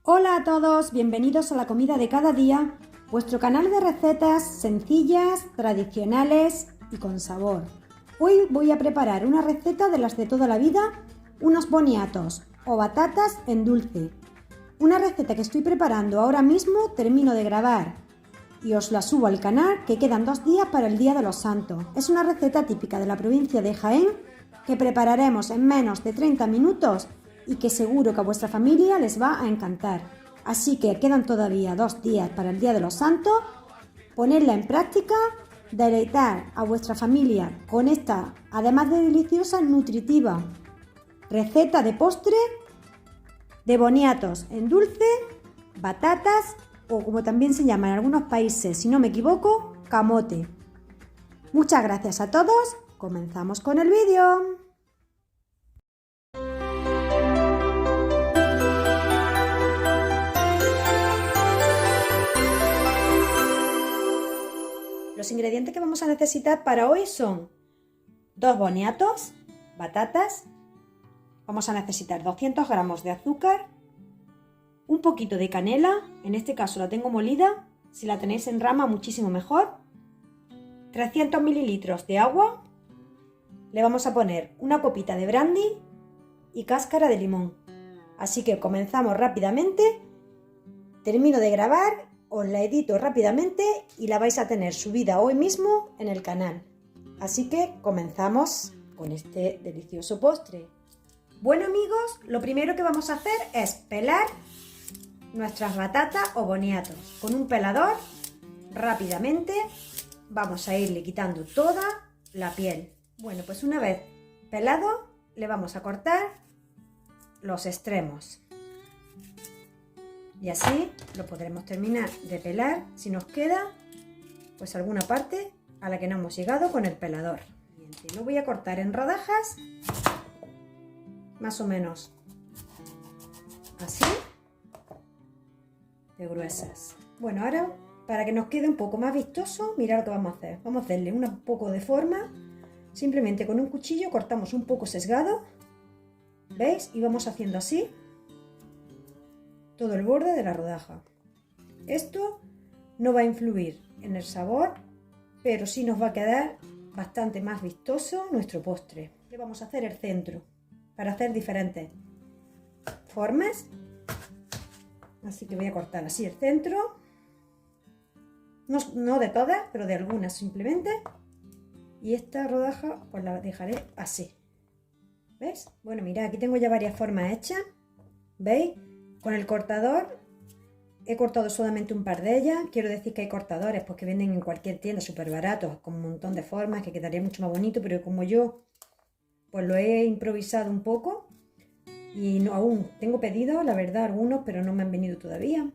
Hola a todos, bienvenidos a la comida de cada día, vuestro canal de recetas sencillas, tradicionales y con sabor. Hoy voy a preparar una receta de las de toda la vida, unos boniatos o batatas en dulce. Una receta que estoy preparando ahora mismo, termino de grabar y os la subo al canal, que quedan 2 días para el Día de los Santos. Es una receta típica de la provincia de Jaén que prepararemos en menos de 30 minutos y que seguro que a vuestra familia les va a encantar. Así que quedan todavía 2 días para el Día de los Santos. Ponedla en práctica, deleitar a vuestra familia con esta, además de deliciosa, nutritiva receta de postre de boniatos en dulce, batatas o, como también se llama en algunos países, si no me equivoco, camote. Muchas gracias a todos. Comenzamos con el vídeo. Los ingredientes que vamos a necesitar para hoy son 2 boniatos, batatas, vamos a necesitar 200 gramos de azúcar, un poquito de canela, en este caso la tengo molida, si la tenéis en rama muchísimo mejor, 300 mililitros de agua, le vamos a poner una copita de brandy y cáscara de limón. Así que comenzamos rápidamente, termino de grabar, os la edito rápidamente y la vais a tener subida hoy mismo en el canal. Así que comenzamos con este delicioso postre. Bueno amigos, lo primero que vamos a hacer es pelar nuestras batatas o boniatos. Con un pelador, rápidamente, vamos a irle quitando toda la piel. Bueno, pues una vez pelado, le vamos a cortar los extremos. Y así lo podremos terminar de pelar si nos queda pues alguna parte a la que no hemos llegado con el pelador. Lo voy a cortar en rodajas, más o menos así de gruesas. Bueno, ahora para que nos quede un poco más vistoso, mirad lo que vamos a hacer. Vamos a hacerle un poco de forma, simplemente con un cuchillo cortamos un poco sesgado, ¿veis? Y vamos haciendo así todo el borde de la rodaja. Esto no va a influir en el sabor, pero sí nos va a quedar bastante más vistoso nuestro postre. Le vamos a hacer el centro para hacer diferentes formas. Así que voy a cortar así el centro, no de todas, pero de algunas simplemente. Y esta rodaja pues la dejaré así. ¿Veis? Bueno, mirad, aquí tengo ya varias formas hechas. ¿Veis? Con el cortador he cortado solamente un par de ellas. Quiero decir que hay cortadores pues, que venden en cualquier tienda súper baratos, con un montón de formas, que quedaría mucho más bonito, pero como yo pues lo he improvisado un poco y no, aún tengo pedidos, la verdad, algunos, pero no me han venido todavía.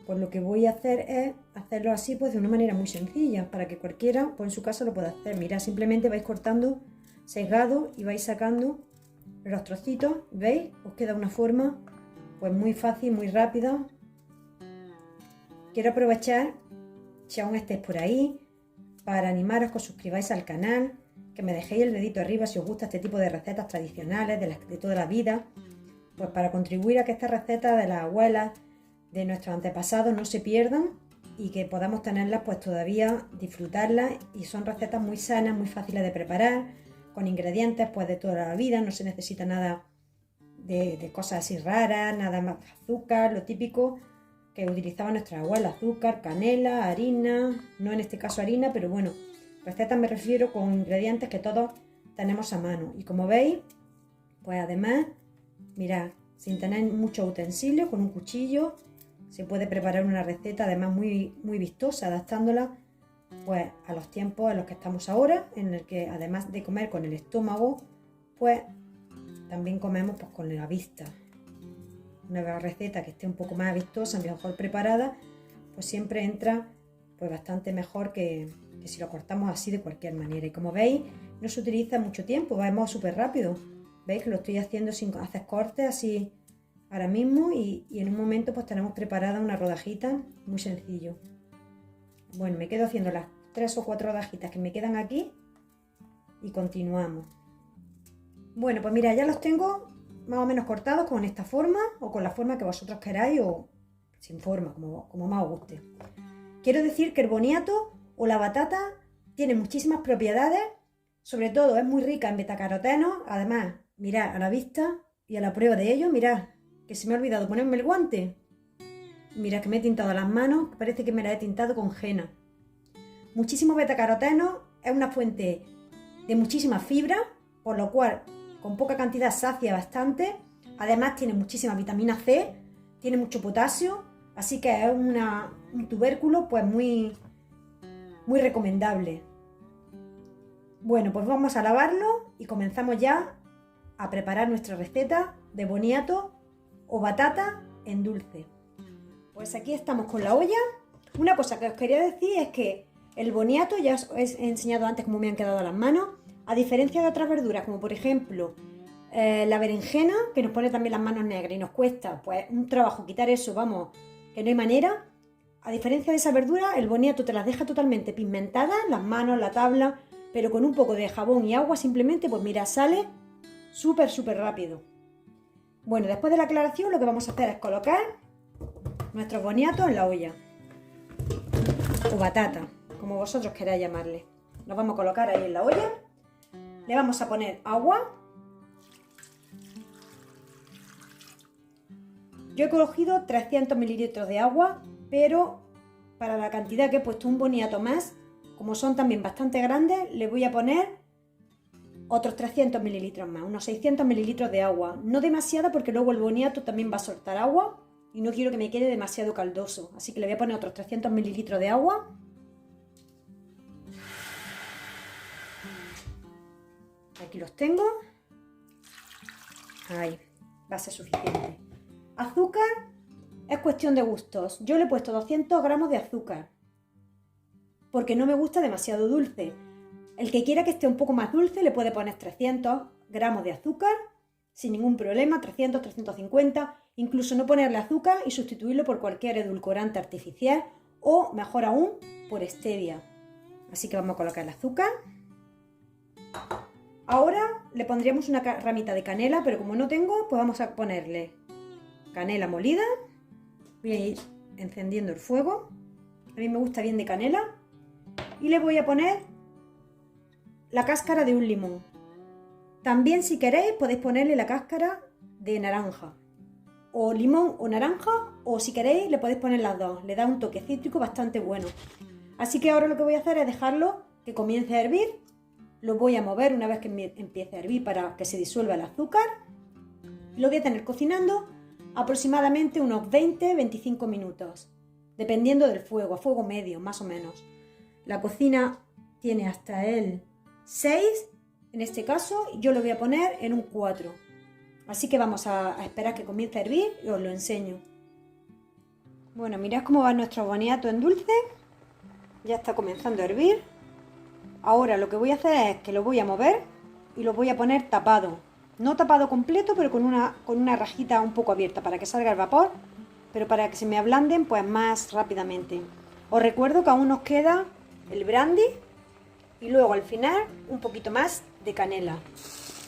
Pues lo que voy a hacer es hacerlo así pues de una manera muy sencilla, para que cualquiera pues en su casa lo pueda hacer. Mirad, simplemente vais cortando sesgado y vais sacando los trocitos, ¿veis? Os queda una forma pues muy fácil, muy rápida. Quiero aprovechar, si aún estáis por ahí, para animaros que os suscribáis al canal, que me dejéis el dedito arriba si os gusta este tipo de recetas tradicionales de toda la vida, pues para contribuir a que estas recetas de las abuelas, de nuestros antepasados, no se pierdan y que podamos tenerlas pues todavía, disfrutarlas, y son recetas muy sanas, muy fáciles de preparar, con ingredientes pues de toda la vida, no se necesita nada de cosas así raras, nada más azúcar, lo típico que utilizaban nuestras abuelas, azúcar, canela, harina, no en este caso harina, pero bueno, recetas me refiero con ingredientes que todos tenemos a mano. Y como veis, pues además, mirad, sin tener muchos utensilios, con un cuchillo se puede preparar una receta además muy, muy vistosa, adaptándola pues a los tiempos en los que estamos ahora, en el que además de comer con el estómago, pues también comemos pues con la vista. Una receta que esté un poco más vistosa, mejor preparada, pues siempre entra pues bastante mejor que si lo cortamos así de cualquier manera. Y como veis, no se utiliza mucho tiempo, vamos súper rápido. Veis que lo estoy haciendo sin hacer cortes, así ahora mismo, y en un momento pues tenemos preparada una rodajita muy sencillo. Bueno, me quedo haciendo las 3 o 4 rodajitas que me quedan aquí y continuamos. Bueno, pues mira, ya los tengo más o menos cortados con esta forma o con la forma que vosotros queráis o sin forma, como más os guste. Quiero decir que el boniato o la batata tiene muchísimas propiedades, sobre todo es muy rica en betacarotenos. Además, mirad a la vista y a la prueba de ello, mirad que se me ha olvidado ponerme el guante. Mirad que me he tintado las manos, parece que me las he tintado con henna. Muchísimos betacarotenos, es una fuente de muchísima fibra, por lo cual con poca cantidad sacia bastante. Además tiene muchísima vitamina C, tiene mucho potasio, así que es un tubérculo pues muy recomendable. Bueno, pues vamos a lavarlo y comenzamos ya a preparar nuestra receta de boniato o batata en dulce. Pues aquí estamos con la olla. Una cosa que os quería decir es que el boniato, ya os he enseñado antes cómo me han quedado las manos, a diferencia de otras verduras, como por ejemplo la berenjena, que nos pone también las manos negras y nos cuesta pues un trabajo quitar eso, vamos, que no hay manera. A diferencia de esa verdura, el boniato te las deja totalmente pigmentadas, las manos, la tabla, pero con un poco de jabón y agua simplemente, pues mira, sale súper rápido. Bueno, después de la aclaración lo que vamos a hacer es colocar nuestros boniatos en la olla, o batata, como vosotros queráis llamarle. Los vamos a colocar ahí en la olla, le vamos a poner agua. Yo he cogido 300 mililitros de agua, pero para la cantidad que he puesto un boniato más, como son también bastante grandes, le voy a poner otros 300 mililitros más, unos 600 mililitros de agua. No demasiada porque luego el boniato también va a soltar agua y no quiero que me quede demasiado caldoso. Así que le voy a poner otros 300 mililitros de agua. Aquí los tengo. Ahí, va a ser suficiente. Azúcar es cuestión de gustos. Yo le he puesto 200 gramos de azúcar porque no me gusta demasiado dulce. El que quiera que esté un poco más dulce le puede poner 300 gramos de azúcar sin ningún problema, 300, 350, incluso no ponerle azúcar y sustituirlo por cualquier edulcorante artificial o, mejor aún, por stevia. Así que vamos a colocar el azúcar. Ahora le pondríamos una ramita de canela, pero como no tengo, pues vamos a ponerle canela molida. Voy a ir encendiendo el fuego. A mí me gusta bien de canela. Y le voy a poner la cáscara de un limón. También, si queréis, podéis ponerle la cáscara de naranja. O limón o naranja, o si queréis, le podéis poner las dos. Le da un toque cítrico bastante bueno. Así que ahora lo que voy a hacer es dejarlo que comience a hervir. Lo voy a mover una vez que empiece a hervir para que se disuelva el azúcar. Lo voy a tener cocinando aproximadamente unos 20-25 minutos, dependiendo del fuego, a fuego medio, más o menos. La cocina tiene hasta el 6, en este caso, yo lo voy a poner en un 4. Así que vamos a esperar que comience a hervir y os lo enseño. Bueno, mirad cómo va nuestro boniato en dulce. Ya está comenzando a hervir. Ahora lo que voy a hacer es que lo voy a mover y lo voy a poner tapado. No tapado completo, pero con una rajita un poco abierta para que salga el vapor, pero para que se me ablanden pues más rápidamente. Os recuerdo que aún nos queda el brandy y luego al final un poquito más de canela.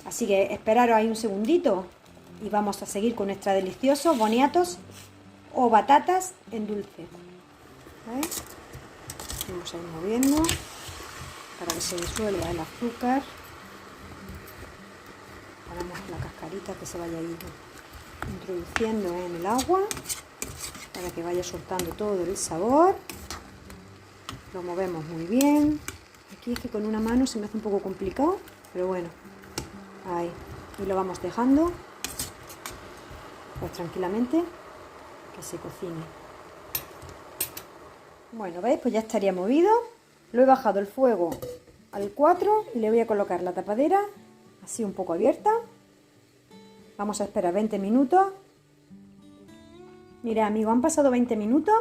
Así que esperaros ahí un segundito y vamos a seguir con nuestros deliciosos boniatos o batatas en dulce. ¿Veis? Vamos a ir moviendo para que se disuelva el azúcar. Ponemos la cascarita que se vaya a ir introduciendo en el agua para que vaya soltando todo el sabor. Lo movemos muy bien. Aquí es que con una mano se me hace un poco complicado, pero bueno, ahí. Y lo vamos dejando pues tranquilamente que se cocine. Bueno, ¿veis? Pues ya estaría movido. Lo he bajado el fuego al 4 y le voy a colocar la tapadera así un poco abierta. Vamos a esperar 20 minutos. Mira, amigos, han pasado 20 minutos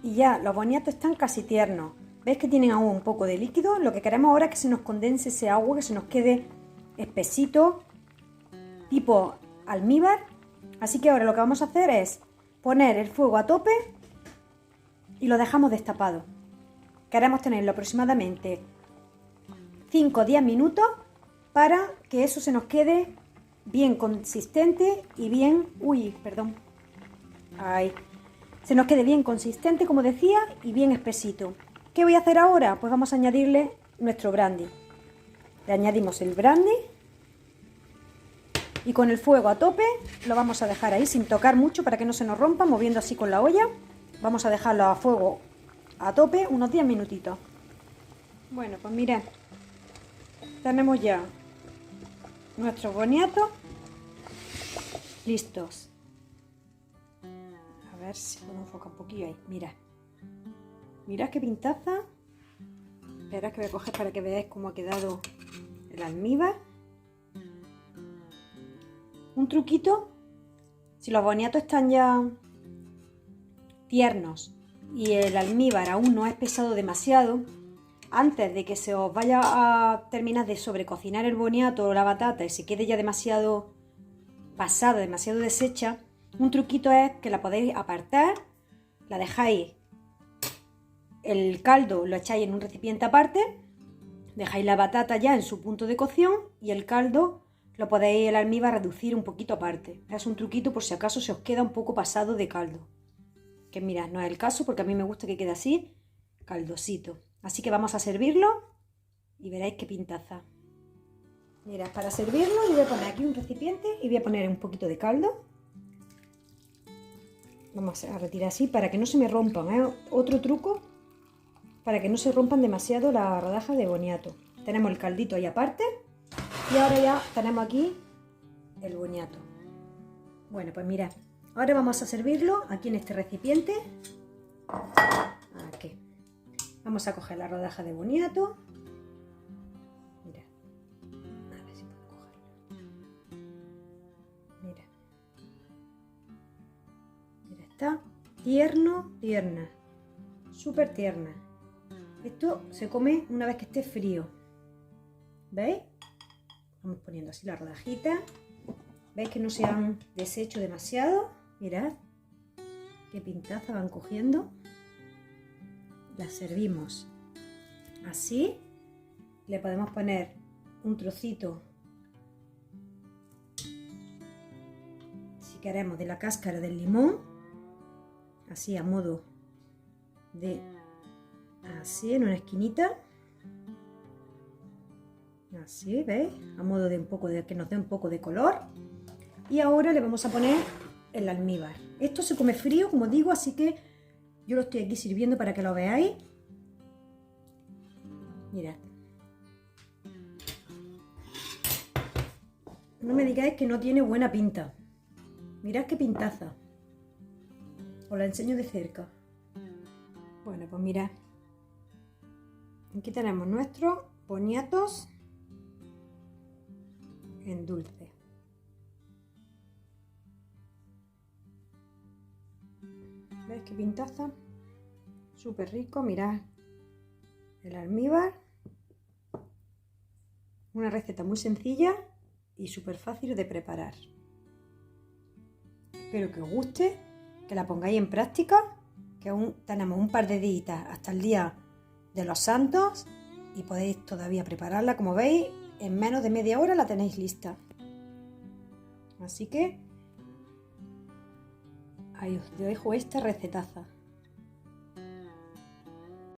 y ya los boniatos están casi tiernos. ¿Veis que tienen aún un poco de líquido? Lo que queremos ahora es que se nos condense ese agua, que se nos quede espesito, tipo almíbar. Así que ahora lo que vamos a hacer es poner el fuego a tope y lo dejamos destapado. Queremos tenerlo aproximadamente 5 o 10 minutos para que eso se nos quede bien consistente y bien... Uy, perdón. Ahí. Se nos quede bien consistente, como decía, y bien espesito. ¿Qué voy a hacer ahora? Pues vamos a añadirle nuestro brandy. Le añadimos el brandy y con el fuego a tope lo vamos a dejar ahí sin tocar mucho para que no se nos rompa, moviendo así con la olla. Vamos a dejarlo a fuego a tope unos 10 minutitos. Bueno, pues mirad, tenemos ya nuestros boniatos listos. A ver si puedo enfocar un poquillo ahí. Mirad qué pintaza. Esperad que voy a coger para que veáis cómo ha quedado el almíbar. Un truquito, si los boniatos están ya tiernos y el almíbar aún no ha espesado demasiado, antes de que se os vaya a terminar de sobrecocinar el boniato o la batata y se quede ya demasiado pasada, demasiado deshecha, un truquito es que la podéis apartar, la dejáis, el caldo lo echáis en un recipiente aparte, dejáis la batata ya en su punto de cocción y el caldo lo podéis, el almíbar, reducir un poquito aparte. Es un truquito por si acaso se os queda un poco pasado de caldo. Que mirad, no es el caso porque a mí me gusta que quede así, caldosito. Así que vamos a servirlo y veréis qué pintaza. Mirad, para servirlo yo voy a poner aquí un recipiente y voy a poner un poquito de caldo. Vamos a retirar así para que no se me rompan, ¿eh? Otro truco para que no se rompan demasiado las rodajas de boniato. Tenemos el caldito ahí aparte. Y ahora ya tenemos aquí el boniato. Bueno, pues mirad, ahora vamos a servirlo aquí en este recipiente. Aquí. Vamos a coger la rodaja de boniato. Mirad. A ver si puedo cogerlo. Mirad. Mira, está tierna. Súper tierna. Esto se come una vez que esté frío. ¿Veis? Vamos poniendo así la rodajita. ¿Veis que no se han deshecho demasiado? Mirad qué pintaza van cogiendo. Las servimos así. Le podemos poner un trocito, si queremos, de la cáscara del limón, así a modo de, así en una esquinita. Así, ¿veis? A modo de un poco de que nos dé un poco de color. Y ahora le vamos a poner el almíbar. Esto se come frío, como digo, así que yo lo estoy aquí sirviendo para que lo veáis. Mirad. No me digáis que no tiene buena pinta. Mirad qué pintaza. Os la enseño de cerca. Bueno, pues mirad. Aquí tenemos nuestros boniatos en dulce. ¿Veis qué pintaza? Súper rico, mirad el almíbar. Una receta muy sencilla y súper fácil de preparar. Espero que os guste, que la pongáis en práctica, que aún tenemos un par de días hasta el día de los santos y podéis todavía prepararla. Como veis, en menos de media hora la tenéis lista. Así que ahí os dejo esta recetaza.